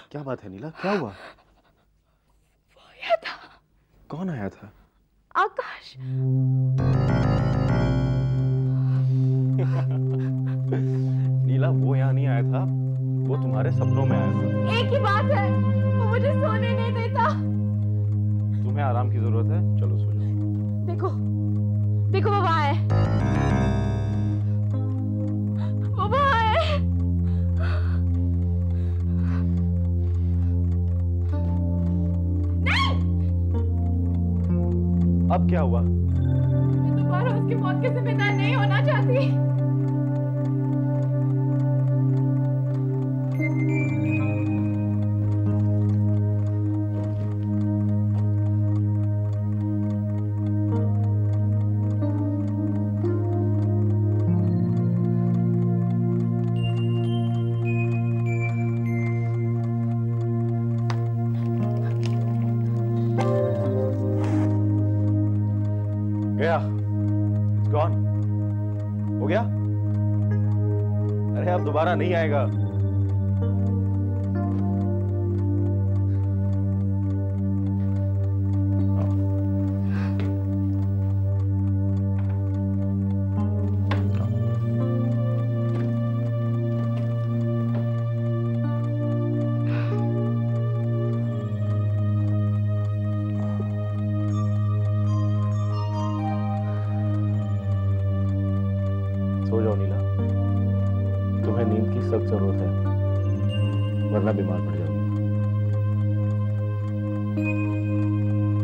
क्या बात है नीला, क्या हुआ? वो आया था। कौन आया था? आकाश। नीला, वो यहाँ नहीं आया था, वो तुम्हारे सपनों में आया था। एक ही बात है, वो मुझे सोने नहीं देता। तुम्हें आराम की जरूरत है, चलो सो जाओ। देखो, देखो वो वहाँ है, वो वहाँ है। नहीं! अब क्या हुआ? मैं दोबारा उसकी मौत के जिम्मेदार नहीं होना चाहती। गया, it's gone. हो गया? अरे अब दोबारा नहीं आएगा। सो जाओ नीला, तुम्हें नींद की सख्त जरूरत है, वरना बीमार पड़ जाओगी।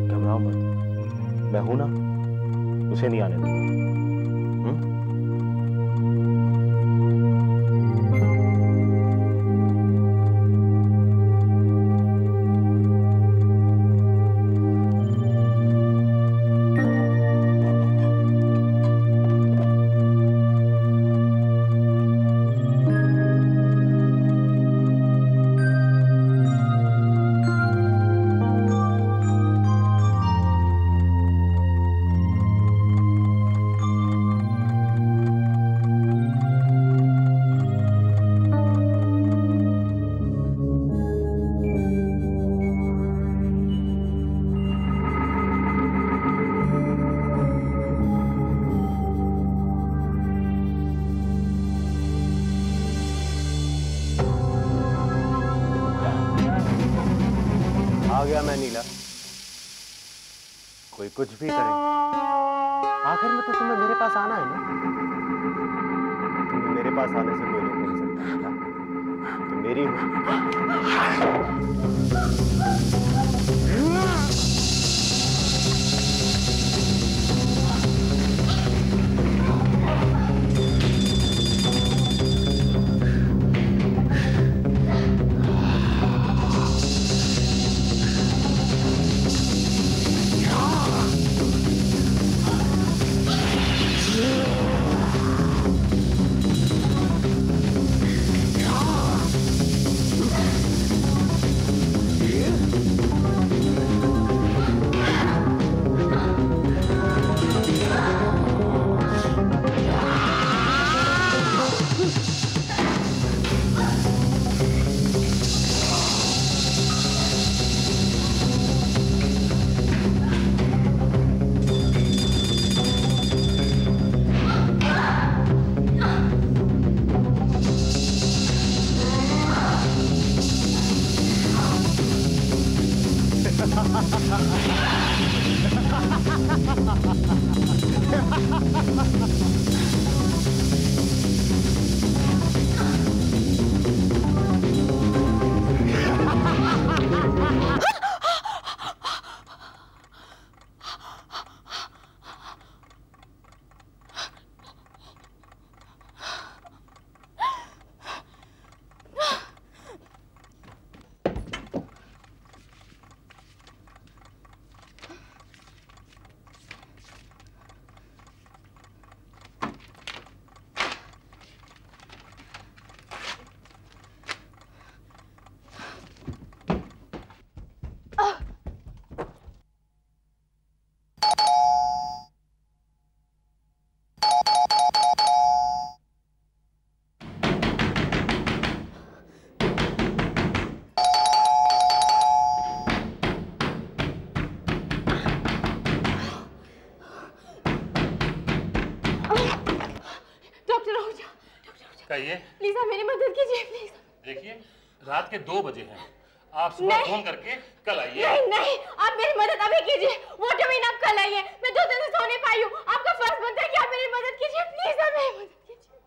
घबराओ मत, मैं हूं ना, उसे नहीं आने दूंगा। आ गया मैं नीला, कोई कुछ भी करे, आखिर में तो तुम्हें मेरे पास आना है ना। तुम्हें मेरे पास आने से कोई रोक नहीं सकता नीला, तो मेरी कहिए। प्लीज आप मेरी मदद कीजिए प्लीज। देखिए रात के 2 बजे हैं, आप सुबह फोन करके कल आइए। नहीं नहीं, आप मेरी मदद अभी कीजिए। वो जमीन आप कल आइए, मैं 2 दिन से सो नहीं पाई हूँ। आपका फर्ज बनता है कि आप मेरी मदद कीजिए प्लीज, आप मेरी मदद कीजिए।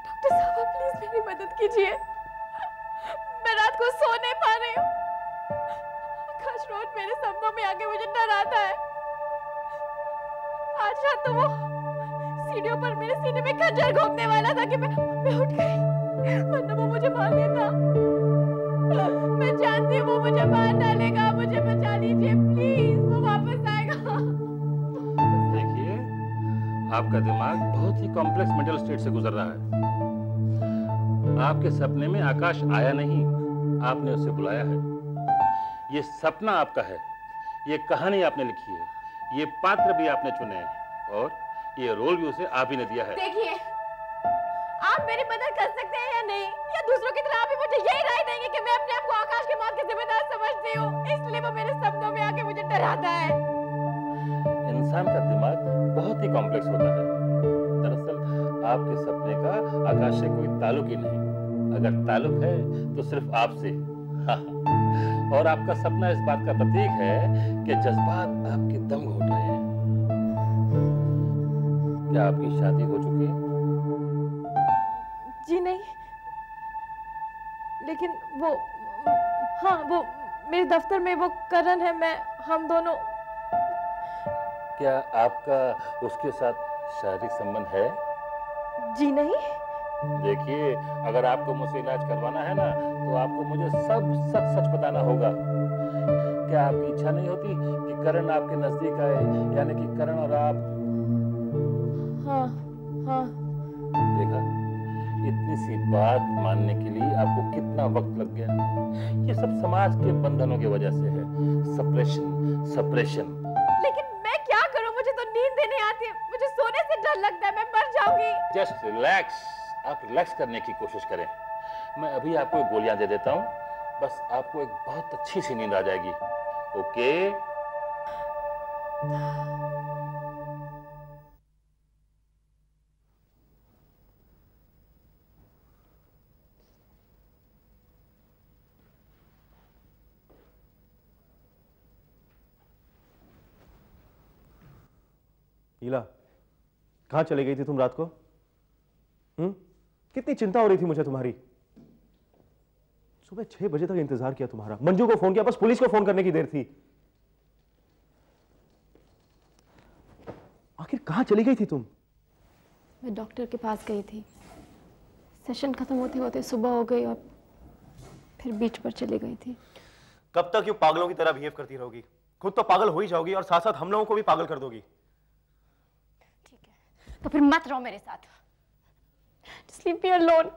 डॉक्टर साहब आप प्लीज मेरी मदद कीजिए, मैं रात को सो नहीं पा रही हूँ। आकाश रोज मेरे सपनों में आके मुझे डराता है। आज रात तो वो सीढ़ियों पर मेरे सीने में खंजर घोंपने वाला था कि मैं उठ गई, वरना वो मुझे मार देता। मैं जानती हूँ वो मुझे मार डालेगा, मुझे बचा लीजिए प्लीज, वो वापस आएगा। देखिए आपका दिमाग बहुत ही कॉम्प्लेक्स मेंटल स्टेट से गुजर रहा है। आपके सपने में आकाश आया नहीं, आपने उसे बुलाया है। ये सपना आपका है, ये कहानी आपने लिखी है, ये पात्र भी आपने चुने हैं और ये रोल भी उसे आप ही ने दिया है। देखिए आप मेरी मदद कर सकते हैं या नहीं, या दूसरों की तरह आप भी मुझे यही राय देंगे कि मैं अपने आप को आकाश की मौत के जिम्मेदार समझती हूँ, इसलिए वो मेरे सपनों में आके मुझे डराता है। इंसान का दिमाग बहुत ही कॉम्प्लेक्स होता है। दरअसल आपके सपने का आकाश से कोई ताल्लुक ही नहीं, अगर ताल्लुक है तो सिर्फ आपसे। और आपका सपना इस बात का प्रतीक है कि जज्बात आपके दम घोट रहे हैं। क्या आपकी शादी हो चुकी है? जी नहीं, लेकिन वो, हाँ वो मेरे दफ्तर में वो करण है, हम दोनों। क्या आपका उसके साथ शारीरिक संबंध है? जी नहीं। देखिए अगर आपको मुझसे इलाज करवाना है ना तो आपको मुझे सब सच सच बताना होगा। क्या आपकी इच्छा नहीं होती कि करण आपके नजदीक आए, यानी कि करण और आप? हाँ हाँ। देखा, इतनी सी बात मानने के लिए आपको कितना वक्त लग गया। ये सब समाज के बंधनों की वजह से है। Suppression suppression. लेकिन मैं क्या करूं, मुझे तो नींद नहीं आती है, मुझे सोने से डर लगता है, मैं मर जाऊंगी। जस्ट रिलैक्स, आप रिलैक्स करने की कोशिश करें। मैं अभी आपको गोलियां दे देता हूं, बस आपको एक बहुत अच्छी सी नींद आ जाएगी। ओके? नीला, कहाँ चली गई थी तुम रात को? कितनी चिंता हो रही थी मुझे तुम्हारी। सुबह 6 बजे तक इंतजार किया तुम्हारा, मंजू को फोन किया, बस पुलिस को फोन करने की देर थी। आखिर कहाँ चली गई थी तुम? मैं डॉक्टर के पास गई थी, सेशन खत्म होते होते सुबह हो गई और फिर बीच पर चली गई थी। कब तक यूं पागलों की तरह बिहेव करती रहोगी? खुद तो पागल हो ही जाओगी और साथ साथ हम लोगों को भी पागल कर दोगी। ठीक है, तो फिर मत रहो मेरे साथ। Just leave me alone.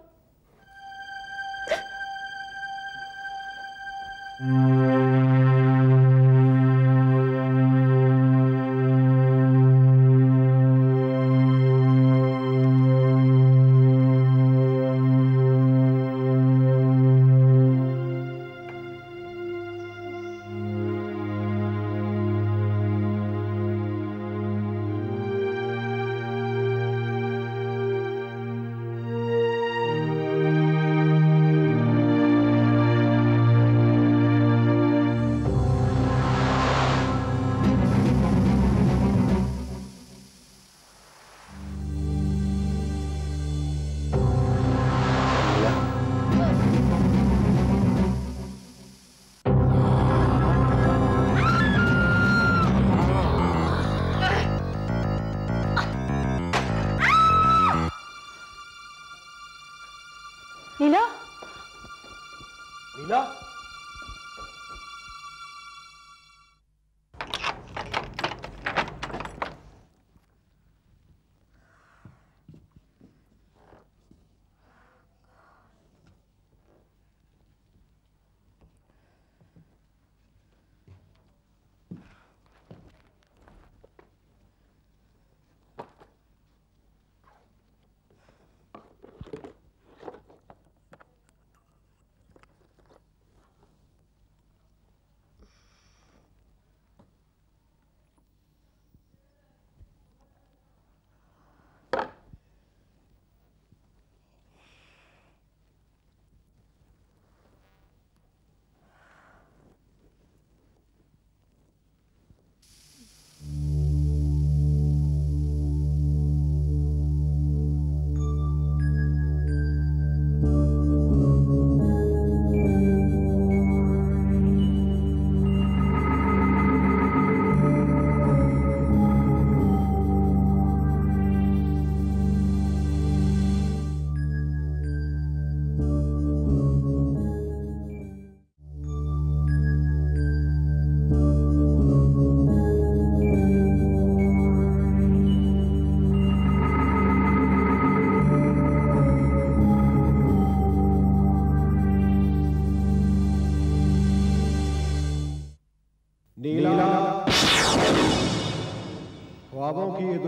नीला, नीला,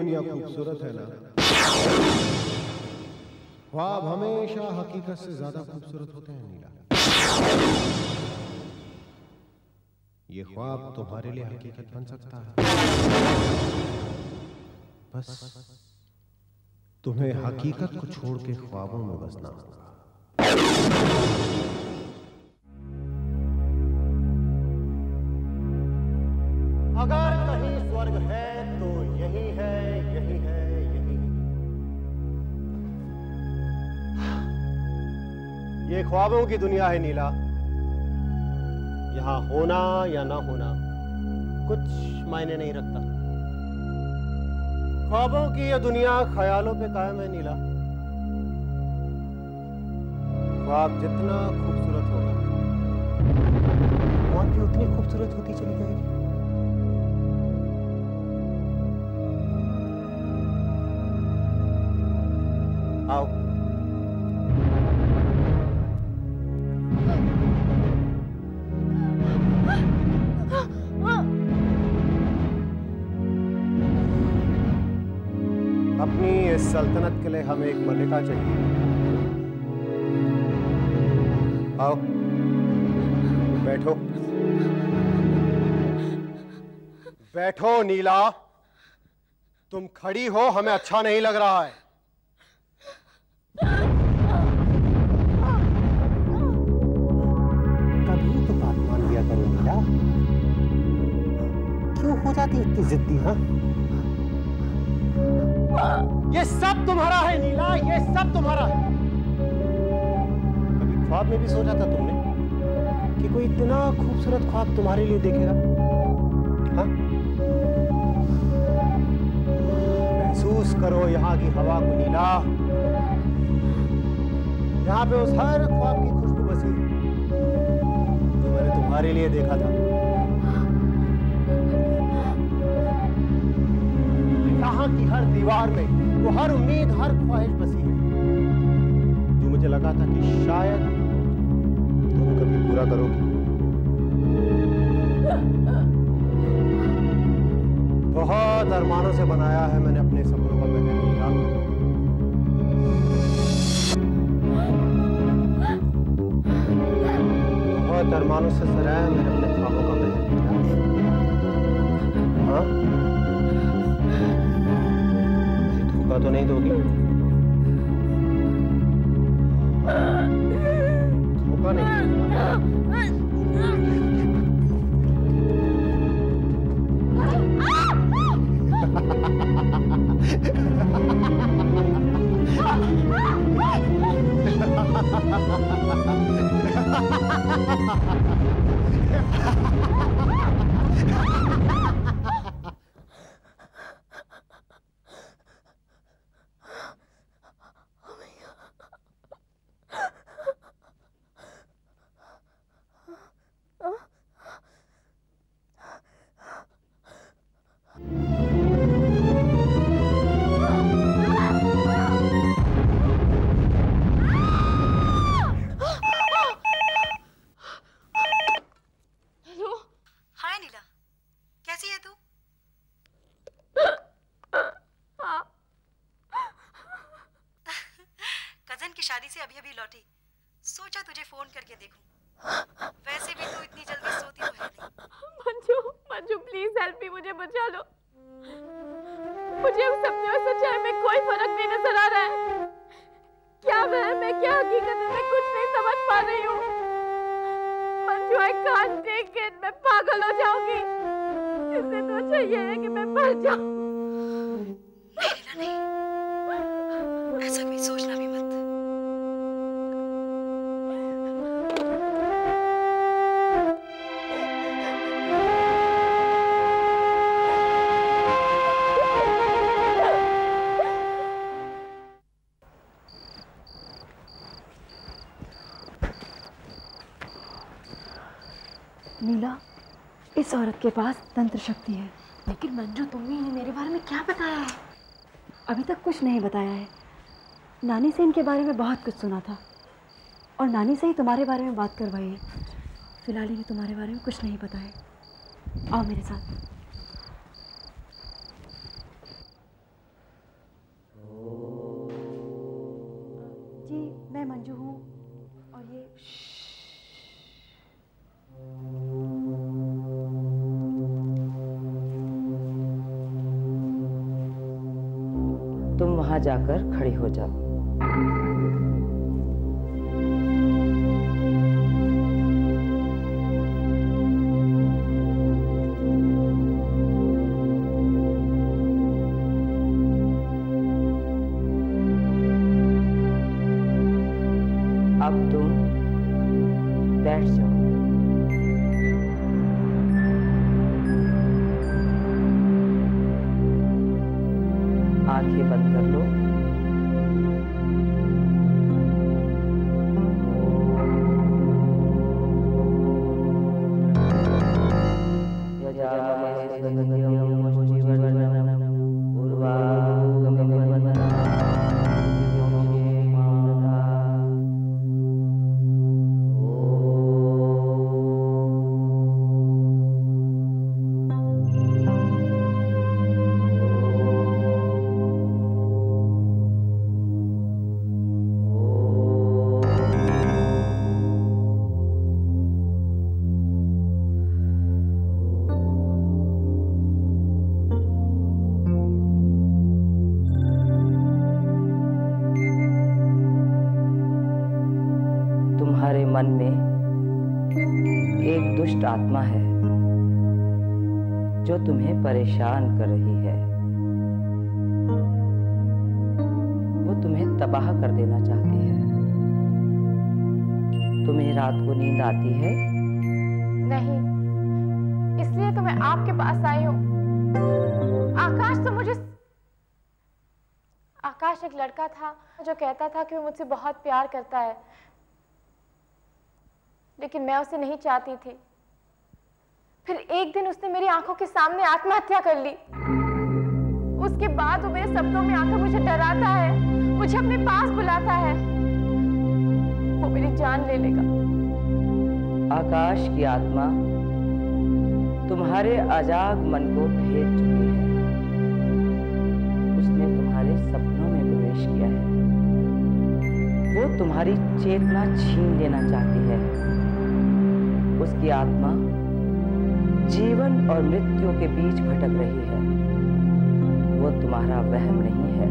दुनिया खूबसूरत है ना। ख्वाब हमेशा हकीकत से ज्यादा खूबसूरत होते हैं नीला। ये ख्वाब तुम्हारे लिए हकीकत बन सकता है, बस तुम्हें हकीकत को छोड़ के ख्वाबों में बसना होगा। अगर कहीं स्वर्ग है तो यही है, यही है, यही है। ये ख्वाबों की दुनिया है नीला। यहां होना या ना होना कुछ मायने नहीं रखता। ख्वाबों की ये दुनिया ख्यालों पे कायम है नीला। ख्वाब जितना खूबसूरत होगा, मौत भी उतनी खूबसूरत होती चली जाएगी। आओ। अपनी इस सल्तनत के लिए हमें एक मलिका चाहिए। आओ बैठो। बैठो नीला। तुम खड़ी हो, हमें अच्छा नहीं लग रहा है। कभी तो बात मान लिया करो नीला। क्यों हो जाती इतनी जिद्दी? हाँ, ये सब तुम्हारा है नीला, ये सब तुम्हारा है। कभी ख्वाब में भी सोचा था तुमने कि कोई इतना खूबसूरत ख्वाब तुम्हारे लिए देखेगा? हाँ? महसूस करो यहाँ की हवा को नीला। यहाँ पे उस हर ख्वाब की खुशबू बसी है जो मैंने तुम्हारे लिए देखा था। यहाँ की हर दीवार में वो हर उम्मीद, हर ख्वाहिश बसी है जो मुझे लगा था कि शायद तुम कभी पूरा करोगी। बहुत अरमानों से बनाया है मैंने अपने सपनों का महल नीला। बहुत अरमानों से सराया है मैंने अपने ख्वाबों का महल नीला। हाँ, धोखा तो नहीं दोगी? धोखा नहीं। शादी से अभी अभी लौटी, सोचा तुझे फोन करके देखूं। वैसे भी तू इतनी जल्दी सोती तो है नहीं। Manju, Manju please help me, मुझे बचा लो। मुझे उस सपने और सच्चाई में कोई फर्क नहीं नजर आ रहा है। क्या वहम है, क्या हकीकत है, मैं कुछ नहीं समझ पा रही हूँ। Manju I can't take it, मैं पागल हो जाऊंगी। इससे तो अच्छा ये है कि मैं मर जाऊं। नहीं, ऐसा कोई सोचना भी मत। नीला, इस औरत के पास तंत्र शक्ति है। लेकिन मंजू, तुमने मेरे बारे में क्या बताया है? अभी तक कुछ नहीं बताया है। नानी से इनके बारे में बहुत कुछ सुना था और नानी से ही तुम्हारे बारे में बात करवाई है। फिलहाल इन्हें तुम्हारे बारे में कुछ नहीं पता है। आओ मेरे साथ। जी मैं मंजू हूँ और ये तुम वहां जाकर खड़ी हो जाओ। अब तुम बैठ जाओ। आंखें बंद कर लो। मन में एक दुष्ट आत्मा है जो तुम्हें परेशान कर रही है। वो तुम्हें तबाह कर देना चाहती है। तुम्हें रात को नींद आती है? नहीं, इसलिए तो मैं आपके पास आई हूँ। आकाश एक लड़का था जो कहता था कि वो मुझसे बहुत प्यार करता है, लेकिन मैं उसे नहीं चाहती थी। फिर एक दिन उसने मेरी आंखों के सामने आत्महत्या कर ली। उसके बाद वो मेरे सपनों में आकर मुझे डराता है, मुझे अपने पास बुलाता है। वो मेरी जान ले लेगा। आकाश की आत्मा तुम्हारे अजाग मन को भेद चुकी है। उसने तुम्हारे सपनों में प्रवेश किया है। वो तुम्हारी चेतना छीन लेना चाहती है। उसकी आत्मा जीवन और मृत्यु के बीच भटक रही है। वो तुम्हारा वहम नहीं है,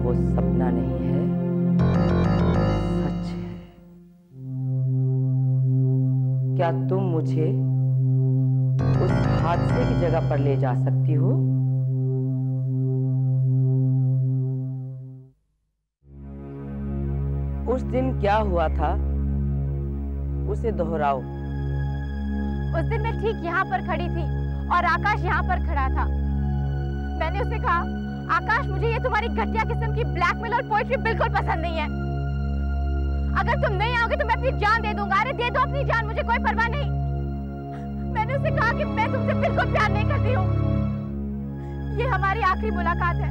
वो सपना नहीं है, सच है। क्या तुम मुझे उस हादसे की जगह पर ले जा सकती हो? उस दिन क्या हुआ था उसे दोहराओ। उस दिन मैं ठीक यहाँ पर खड़ी थी और आकाश यहाँ पर खड़ा था। मैंने उसे कहा, आकाश मुझे ये तुम्हारी घटिया किस्म की ब्लैकमेल और पोएट्री बिल्कुल पसंद नहीं है। अगर तुम नहीं आओगे तो मैं अपनी जान दे दूंगा। अरे दे दो अपनी जान, मुझे कोई परवाह नहीं। मैंने उसे कहा कि मैं तुमसे बिल्कुल प्यार नहीं करती हूँ। ये हमारी आखिरी मुलाकात है।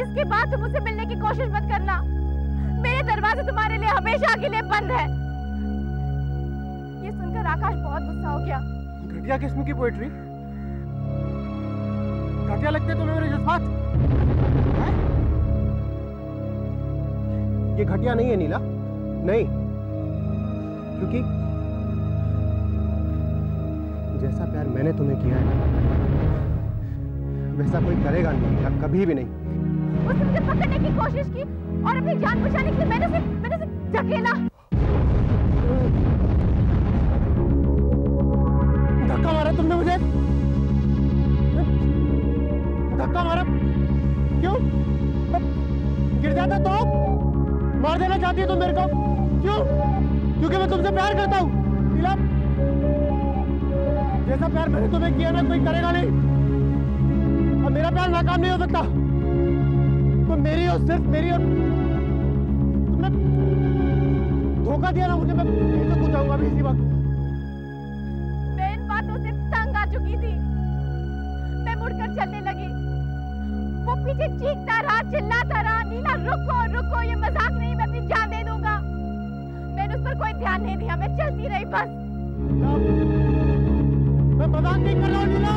इसके बाद तुम मुझसे मिलने की कोशिश मत करना। मेरे दरवाजे तुम्हारे लिए हमेशा के लिए बंद है। ये सुनकर आकाश बहुत गुस्सा हो गया। घटिया किस्म की पोएट्री? घटिया लगते तुम्हें मेरे जज्बात? ये घटिया नहीं है नीला, नहीं। क्योंकि जैसा प्यार मैंने तुम्हें किया है वैसा कोई करेगा नहीं, कभी भी नहीं। उसने मुझे पकड़ने की कोशिश की और अपनी जान बचाने के लिए मैंने उसे धकेला। धक्का मारा तुमने मुझे? धक्का मारा? क्यों? गिर जाता तो मार देना चाहती है तुम मेरे को? क्यों? क्योंकि मैं तुमसे प्यार करता हूँ नीला। जैसा प्यार मैंने तुम्हें किया ना कोई करेगा नहीं। अब मेरा प्यार नाकाम नहीं हो सकता। तो मेरी और सिर्फ मेरी और तुमने धोखा दिया ना मुझे। मैं यहीं से पूछाऊंगा अभी इसी वक्त। मैं इन बातों से तंग आ चुकी थी। मैं मुड़कर चलने लगी। वो पीछे चीखता रहा, चिल्लाता रहा, नीला रुको रुको, ये मजाक नहीं, मैं अपनी जान दे दूंगा। मैंने उस पर कोई ध्यान नहीं दिया, मैं चलती रही बस। मैं मजाक नहीं कर रहा हूँ नीला।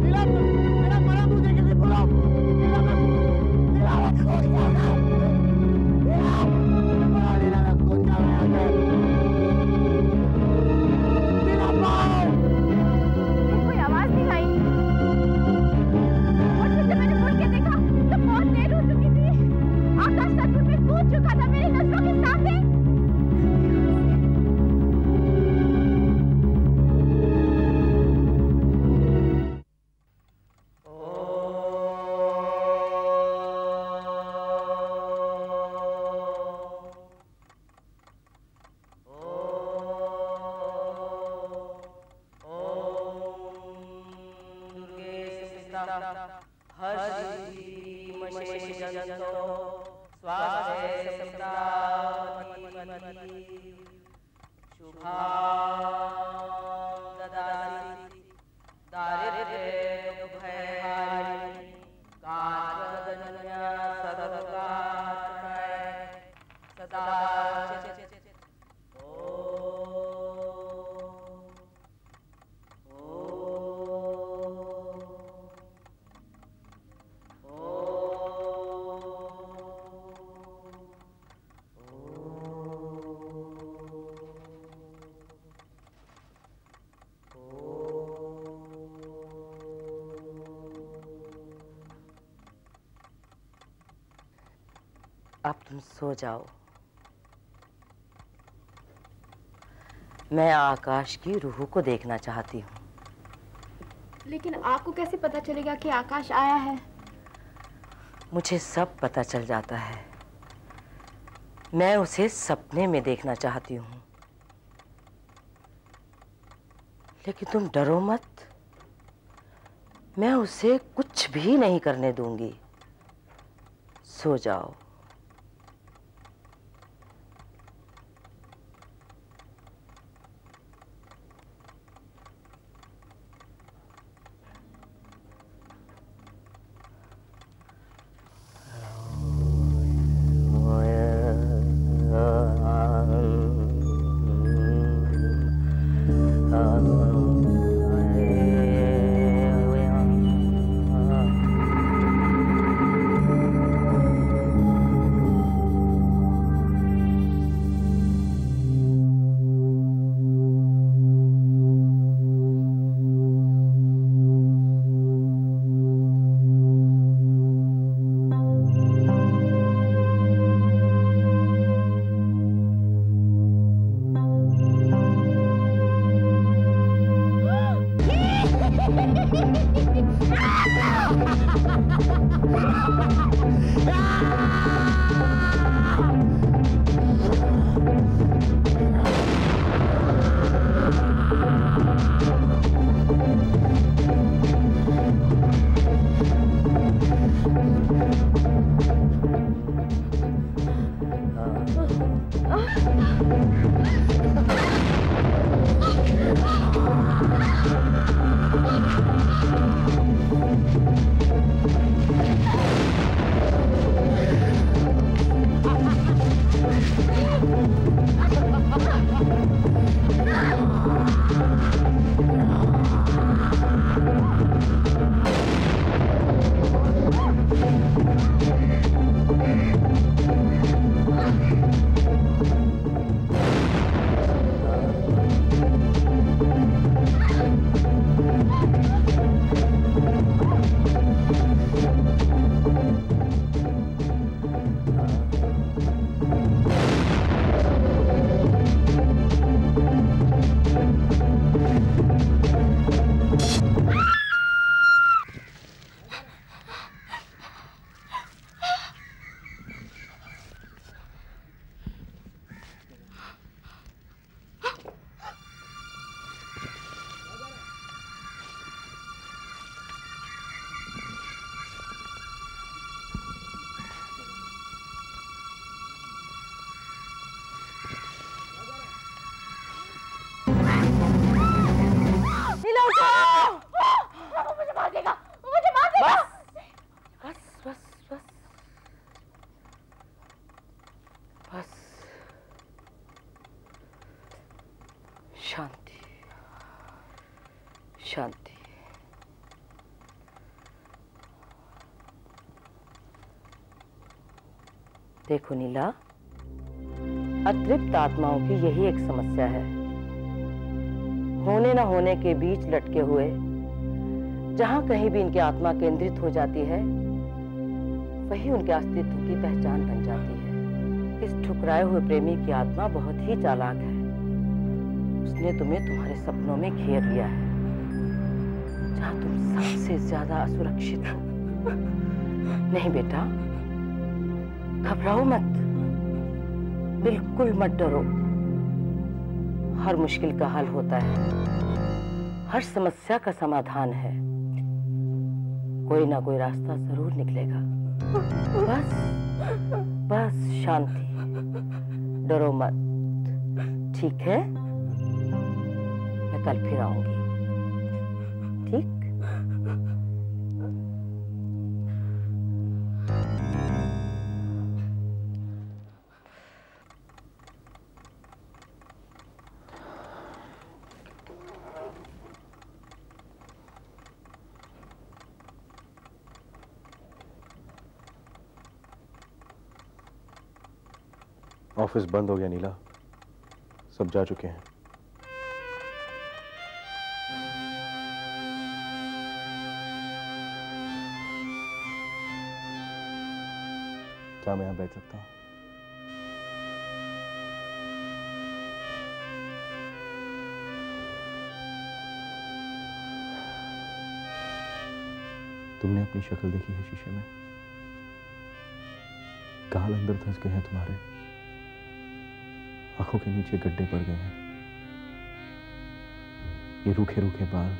नीला मेरा मरा मुझे किसी बुलाओ। नीला मैं छोड़ जाऊंगा। टूट चुका था मेरी नजरों के सामने। अब तुम सो जाओ। मैं आकाश की रूह को देखना चाहती हूँ। लेकिन आपको कैसे पता चलेगा कि आकाश आया है? मुझे सब पता चल जाता है। मैं उसे सपने में देखना चाहती हूँ। लेकिन तुम डरो मत, मैं उसे कुछ भी नहीं करने दूंगी। सो जाओ। शांति, शांति। देखो नीला, अतृप्त आत्माओं की यही एक समस्या है। होने न होने के बीच लटके हुए जहां कहीं भी इनकी आत्मा केंद्रित हो जाती है, वही उनके अस्तित्व की पहचान बन जाती है। इस ठुकराए हुए प्रेमी की आत्मा बहुत ही चालाक है। उसने तुम्हें तुम्हारे सपनों में घेर लिया है, जहां तुम सबसे ज्यादा असुरक्षित हो। नहीं बेटा, घबराओ मत, बिल्कुल मत डरो। हर मुश्किल का हल होता है, हर समस्या का समाधान है। कोई ना कोई रास्ता जरूर निकलेगा। बस शांति, डरो मत, ठीक है? मैं कल फिर आऊंगी, ठीक? ऑफिस बंद हो गया नीला, सब जा चुके हैं। क्या मैं यहां बैठ सकता हूं? तुमने अपनी शक्ल देखी है शीशे में? गाल अंदर धंस गए हैं तुम्हारे, आंखों के नीचे गड्ढे पड़ गए हैं। ये रूखे रूखे बाल,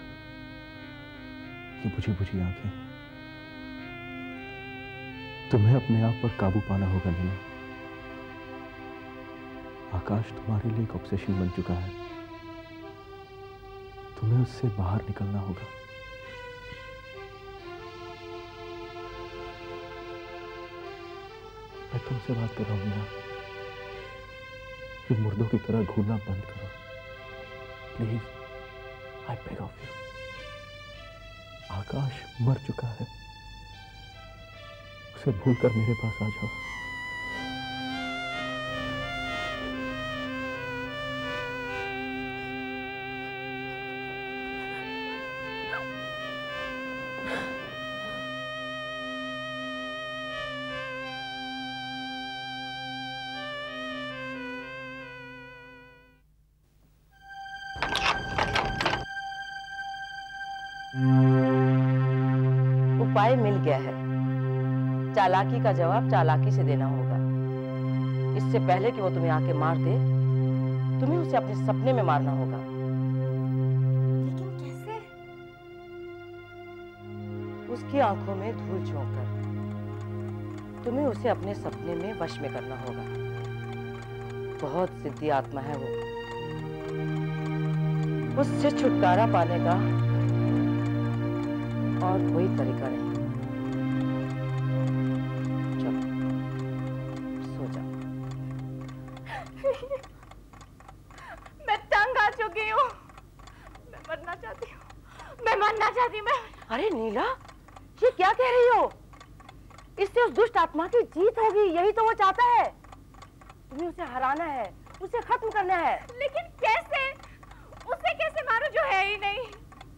ये बुझी बुझी आंखें। तुम्हें अपने आप पर काबू पाना होगा नीला। आकाश तुम्हारे लिए एक ऑब्सेशन बन चुका है, तुम्हें उससे बाहर निकलना होगा। मैं तुमसे बात कर रहा हूं नीला, कि मुर्दों की तरह घूरना बंद करो please, I beg of you. Akash मर चुका है, उसे भूलकर मेरे पास आ जाओ। उपाय मिल गया है। चालाकी का जवाब चालाकी से देना होगा। इससे पहले कि वो तुम्हें आके मार दे, तुम्हें उसे अपने सपने में मारना होगा। लेकिन कैसे? उसकी आंखों में धूल झोंककर तुम्हें उसे अपने सपने में वश में करना होगा। बहुत जिद्दी आत्मा है वो। उससे छुटकारा पाने का और कोई तरीका नहीं। चलो सो जा। मैं तंग आ चुकी हूँ, मैं मरना चाहती हूँ, मैं मरना चाहती हूँ। अरे नीला, ये क्या कह रही हो? इससे उस दुष्ट आत्मा की जीत होगी, यही तो वो चाहता है। तुम्हें उसे हराना है, उसे खत्म करना है। लेकिन कैसे? उसे कैसे मारूं जो है ही नहीं?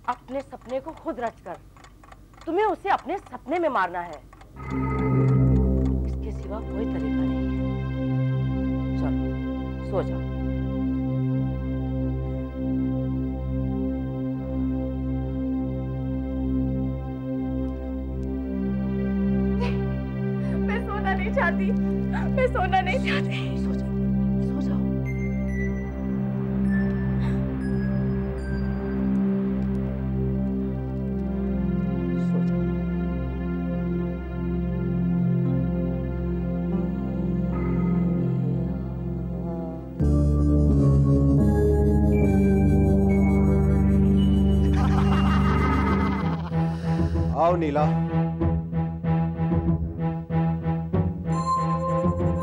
अपने सपने को खुद रचकर तुम्हें उसे अपने सपने में मारना है। इसके सिवा कोई तरीका नहीं है। चलो सो जाओ। मैं सोना नहीं चाहती, मैं सोना नहीं चाहती। सो जाओ, सो जाओ। आओ नीला,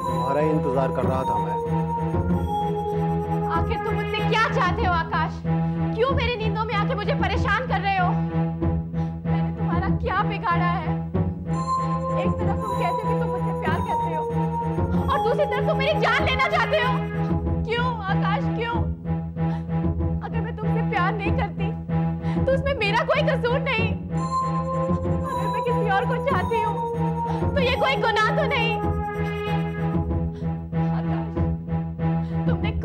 तुम्हारा ही इंतजार कर रहा था मैं। आखिर तुम मुझसे क्या चाहते हो आकाश? क्यों मेरी नींदों में आके मुझे परेशान कर रहे हो? मैंने तुम्हारा क्या बिगाड़ा है? एक तरफ तुम कहते हो कि तुम मुझसे प्यार करते हो और दूसरी तरफ तुम मेरी जान लेना चाहते हो। क्यों आकाश, क्यों? अगर मैं तुमसे प्यार नहीं करती तो उसमें मेरा कोई कसूर नहीं। अगर मैं किसी और को चाहती हूँ तो ये कोई गुनाह तो नहीं।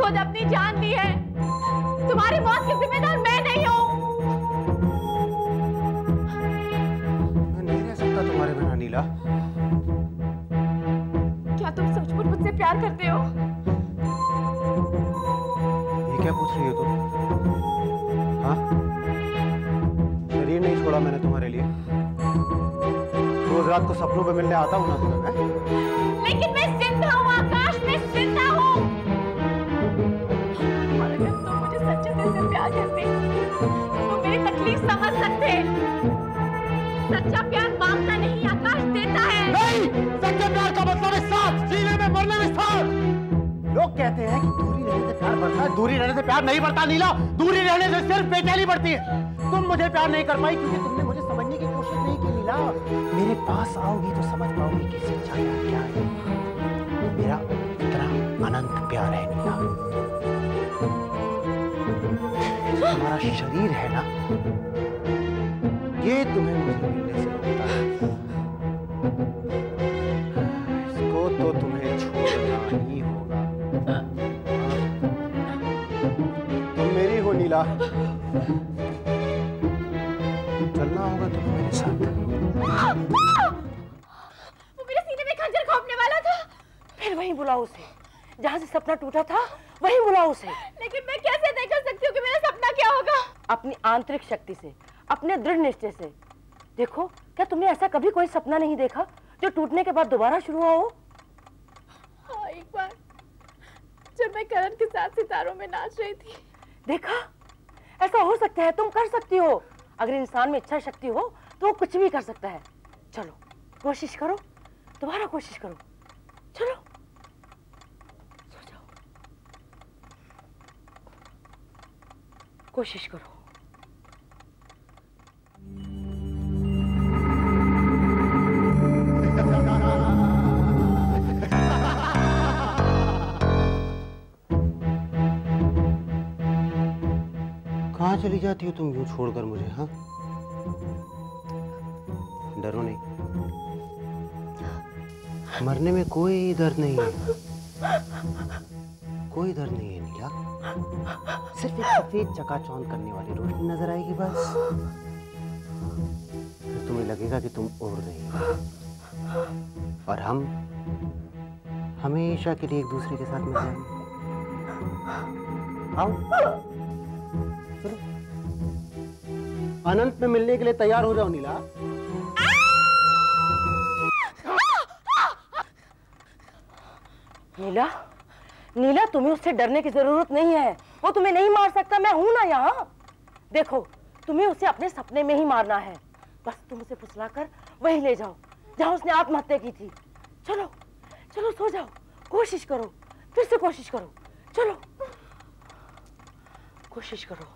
खुद अपनी जान दी है। तुम्हारी मौत की जिम्मेदार मैं नहीं हूँ। मैं नहीं रह सकता तुम्हारे बिना नीला। क्या तुम सचमुच मुझसे प्यार करते हो? ये क्या पूछ रही हो तुम? हाँ, शरीर नहीं छोड़ा मैंने तुम्हारे लिए। रोज रात को सपनों में मिलने आता हूँ ना तुम्हें। लेकिन मैं जिंदा हूँ आकाश, मैं जिंदा हूँ। और अगर तुम मुझे सच्चे दिल से प्यार करते तो मेरी तकलीफ समझ सकते। सच्चा प्यार मांगता नहीं आकाश, देता है। नहीं, सच्चे प्यार का मतलब है साथ, जीने में मरने में साथ। लोग कहते हैं कि दूरी रहने से प्यार बढ़ता है, दूरी रहने से प्यार नहीं बढ़ता नीला। दूरी रहने से सिर्फ बेचैनी बढ़ती है। तुम मुझे प्यार नहीं कर पाई क्योंकि तुमने मुझे समझने की कोशिश नहीं की नीला। मेरे पास आओगी तो समझ पाओगी कि सच्चा प्यार क्या है। मेरा इतना अनंत प्यार है नीला। तुम्हारा शरीर है ना, ये तुम्हें मुझे मिलने से रोकता है। इसको तो तुम्हें छोड़ना ही होगा। तुम मेरी हो नीला, चलना होगा तुम्हें मेरे साथ। वो मेरे सीने में खंजर घोंपने वाला था। फिर वहीं बुलाओ उसे, जहाँ से सपना टूटा था वहीं बुलाओ उसे। लेकिन मैं कैसे तय कर सकती हूँ कि मेरा सपना क्या होगा? अपनी आंतरिक शक्ति से, अपने दृढ़ निश्चय से। देखो, क्या तुमने ऐसा कभी कोई सपना नहीं देखा जो टूटने के बाद दोबारा शुरू हुआ हो? हाँ, एक बार जब मैं करण के साथ सितारों में नाच रही थी। देखा, ऐसा हो सकता है, तुम कर सकती हो। अगर इंसान में इच्छा शक्ति हो तो वो कुछ भी कर सकता है। चलो, कोशिश करो, दोबारा कोशिश करो। चलो, सो जाओ, कोशिश करो। कहाँ चली जाती हो तुम यूं छोड़कर मुझे? हाँ, डरो नहीं, मरने में कोई दर्द नहीं है। कोई दर्द नहीं है नीला। सिर्फ एक सफेद चकाचौंध करने वाली रोशनी नजर आएगी बस। फिर तुम्हें लगेगा कि तुम उड़ रही हो और हम हमेशा के लिए एक दूसरे के साथ मिल जाएंगे। आओ, अनंत में मिलने के लिए तैयार हो जाओ नीला। नीला, नीला, तुम्हें उससे डरने की जरूरत नहीं है। वो तुम्हें नहीं मार सकता, मैं हूं ना यहाँ। देखो, तुम्हें उसे अपने सपने में ही मारना है। बस तुम उसे फुसलाकर वहीं ले जाओ जहां उसने आत्महत्या की थी। चलो, चलो, सो जाओ, कोशिश करो, फिर से कोशिश करो। चलो, कोशिश करो।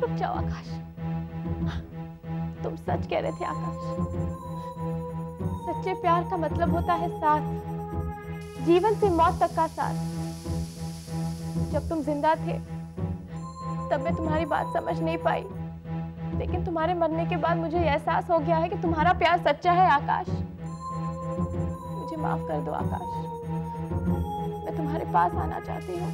रुक जाओ आकाश, तुम सच कह रहे थे आकाश। सच्चे प्यार का मतलब होता है साथ, जीवन से मौत तक का साथ। जब तुम जिंदा थे तब मैं तुम्हारी बात समझ नहीं पाई, लेकिन तुम्हारे मरने के बाद मुझे एहसास हो गया है कि तुम्हारा प्यार सच्चा है आकाश। मुझे माफ कर दो आकाश, मैं तुम्हारे पास आना चाहती हूँ,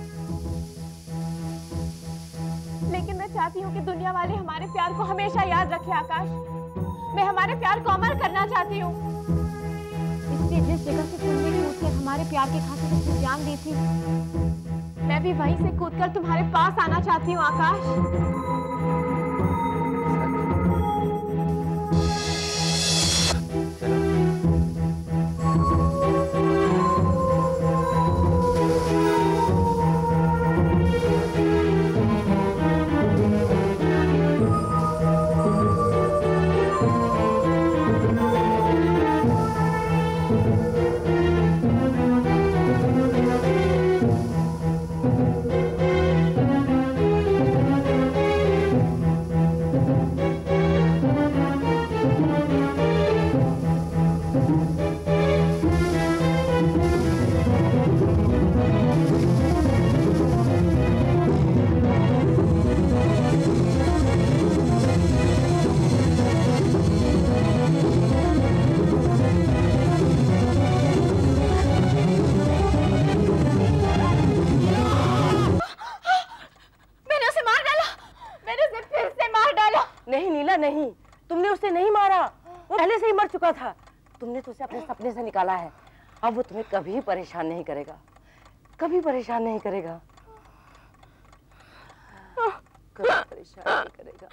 लेकिन मैं चाहती हूँ कि दुनिया वाले हमारे प्यार को हमेशा याद रखें आकाश। मैं हमारे प्यार को अमर करना चाहती हूँ। इसलिए जिस जगह से तुमने कूदकर हमारे प्यार की खातिर अपनी जान दी थी, मैं भी वहीं से कूदकर तुम्हारे पास आना चाहती हूँ आकाश। पहले से ही मर चुका था। तुमने तो उसे अपने सपने से निकाला है। अब वो तुम्हें कभी परेशान नहीं करेगा, कभी परेशान नहीं करेगा, कभी परेशान नहीं करेगा।